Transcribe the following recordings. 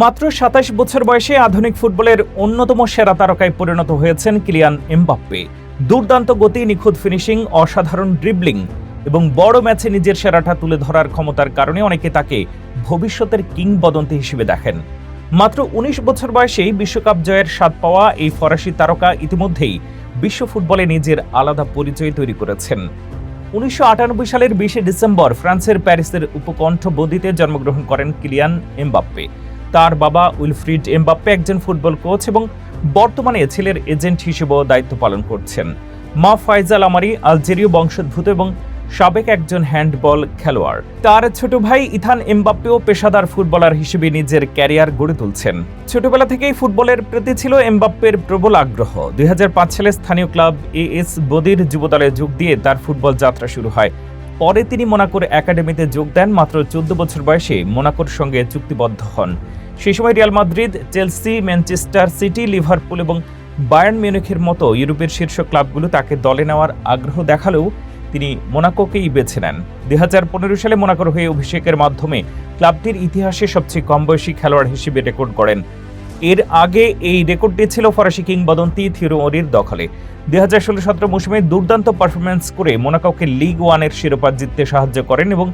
মাত্র ২৭ বছর বয়সে আধুনিক ফুটবলের অন্যতম সেরা তারকায় পরিণত হয়েছেন কিলিয়ান এমবাপ্পে। দুর্দান্ত গতি, নিখুঁত ফিনিশিং, অসাধারণ ড্রিবলিং এবং বড় ম্যাচে নিজের সেরাটা তুলে ধরার ক্ষমতার কারণে অনেকে তাকে ভবিষ্যতের কিংবদন্তি হিসেবে দেখেন। মাত্র ১৯ বছর বয়সেই বিশ্বকাপ জয়ের স্বাদ পাওয়া এই ফরাসি তারকা ইতিমধ্যেই বিশ্ব ফুটবলে নিজের আলাদা পরিচয় তৈরি করেছেন। ১৯৯৮ সালের ২০ ডিসেম্বর ফ্রান্সের প্যারিসের উপকণ্ঠ বদিতে জন্মগ্রহণ করেন কিলিয়ান এমবাপ্পে। তার বাবা উইলফ্রিড এমবাপ্পে একজন ফুটবল কোচ এবং বর্তমানে ছেলের এজেন্ট হিসেবেও দায়িত্ব পালন করছেন। মা ফাইজাল আমারি আলজেরীয় বংশোদ্ভূত এবং সাবেক একজন হ্যান্ডবল খেলোয়াড়। তার ছোট ভাই ইথান এমবাপ্পেও পেশাদার ফুটবলার হিসেবে নিজের ক্যারিয়ার গড়ে তুলছেন। ছোটবেলা থেকেই ফুটবলের প্রতি ছিল এমবাপ্পের প্রবল আগ্রহ। ২০০৫ সালে স্থানীয় ক্লাব এএস বদির যুবদলে যোগ দিয়ে তার ফুটবল যাত্রা শুরু হয়। পরে তিনি মোনাকোর একাডেমিতে যোগ দেন। মাত্র ১৪ বছর বয়সে মোনাকোর সঙ্গে চুক্তিবদ্ধ হন। সেই সময় Real Madrid, Chelsea, Manchester city, Liverpool এবং বায়ার্ন মিউনিখের মতো ইউরোপের শীর্ষ ক্লাবগুলো তাকে দলে নেওয়ার আগ্রহ দেখালেও তিনি মোনাকোকেই বেছে নেন। ২০১৫ সালে মোনাকোর হয়ে অভিষেকের মাধ্যমে ক্লাবটির ইতিহাসে সবচেয়ে কম বয়সী খেলোয়াড় হিসেবে রেকর্ড করেন। এর আগে এই রেকর্ডটি ছিল ফরাসি কিংবদন্তি থিয়েরি অরির দখলে। ২০১৬-১৭ মৌসুমে দুর্দান্ত পারফরম্যান্স করে মোনাকোকে লিগ ওয়ানের শিরোপা জিততে সাহায্য করেন এবং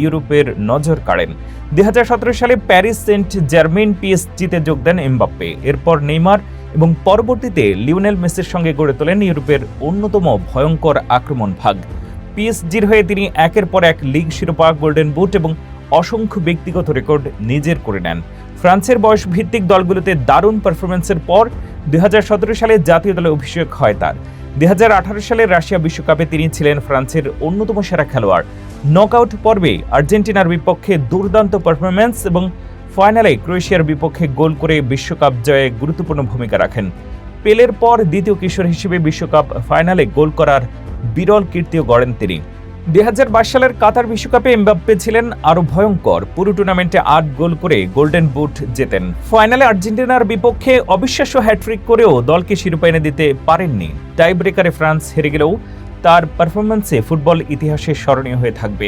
ইউরোপের নজর কাড়েন। ২০১৭ সালে প্যারিস সেন্ট জার্মেইন পিএসজিতে যোগ দেন এমবাপ্পে। এরপর নেইমার এবং পরবর্তীতে লিওনেল মেসির সঙ্গে গড়ে তোলেন ইউরোপের অন্যতম ভয়ঙ্কর আক্রমণ ভাগ। পিএসজির হয়ে তিনি একের পর এক লিগ শিরোপা, গোল্ডেন বুট এবং অসংখ্য ব্যক্তিগত রেকর্ড নিজের করে নেন। ফ্রান্সের বয়স ভিত্তিক দলগুলোতে দারুণ পারফরম্যান্সের পর ২০১৭ সালে জাতীয় দলে অভিষেক হয় তার। ২০১৮ সালের রাশিয়া বিশ্বকাপে তিনি ছিলেন ফ্রান্সের অন্যতম সেরা খেলোয়াড়। নকআউট পর্বে আর্জেন্টিনার বিপক্ষে দুর্দান্ত পারফরম্যান্স এবং ফাইনালে ক্রোয়েশিয়ার বিপক্ষে গোল করে বিশ্বকাপ জয়ে গুরুত্বপূর্ণ ভূমিকা রাখেন। পেলের পর দ্বিতীয় কিশোর হিসেবে বিশ্বকাপ ফাইনালে গোল করার বিরল কীর্তিও গড়েন তিনি। ২০২২ সালের কাতার বিশ্বকাপে এমবাপ্পে ছিলেন আরও ভয়ঙ্কর। পুরো টুর্নামেন্টে ৮ গোল করে গোল্ডেন বুট জেতেন। ফাইনালে আর্জেন্টিনার বিপক্ষে অবিশ্বাস্য হ্যাট্রিক করেও দলকে শিরোপা এনে দিতে পারেননি। টাই ব্রেকারে ফ্রান্স হেরে গেলেও তার পারফরম্যান্সে ফুটবল ইতিহাসে স্মরণীয় হয়ে থাকবে।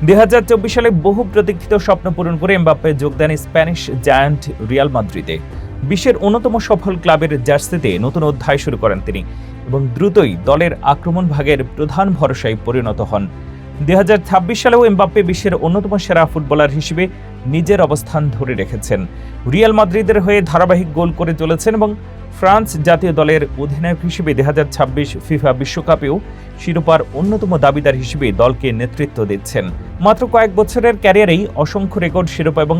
২০২৪ সালে বহু প্রতীক্ষিত স্বপ্ন পূরণ করে এমবাপ্পে যোগ দেন স্প্যানিশ জায়ান্ট রিয়াল মাদ্রিদে। বিশ্বের অন্যতম সফল ক্লাবের জার্সিতে নতুন অধ্যায় শুরু করেন তিনি এবং দ্রুতই দলের আক্রমণ ভাগের প্রধান ভরসায় পরিণত হন। ২০২৬ সালেও এমবাপ্পে বিশ্বের অন্যতম সেরা ফুটবলার হিসেবে নিজের অবস্থান ধরে রেখেছেন। রিয়াল মাদ্রিদের হয়ে ধারাবাহিক গোল করে চলেছেন এবং ফ্রান্স জাতীয় দলের অধিনায়ক হিসেবে ২০২৬ ফিফা বিশ্বকাপেও শিরোপার অন্যতম দাবিদার হিসেবে দলকে নেতৃত্ব দিচ্ছেন। মাত্র কয়েক বছরের ক্যারিয়ারেই অসংখ্য রেকর্ড, শিরোপা এবং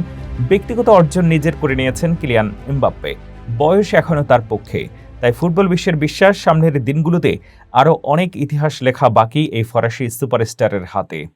ব্যক্তিগত অর্জন নিজের করে নিয়েছেন কিলিয়ান এমবাপ্পে। বয়স এখনও তার পক্ষে, তাই ফুটবল বিশ্বের বিশ্বাস সামনের দিনগুলোতে আরও অনেক ইতিহাস লেখা বাকি এই ফরাসি সুপারস্টারের হাতে।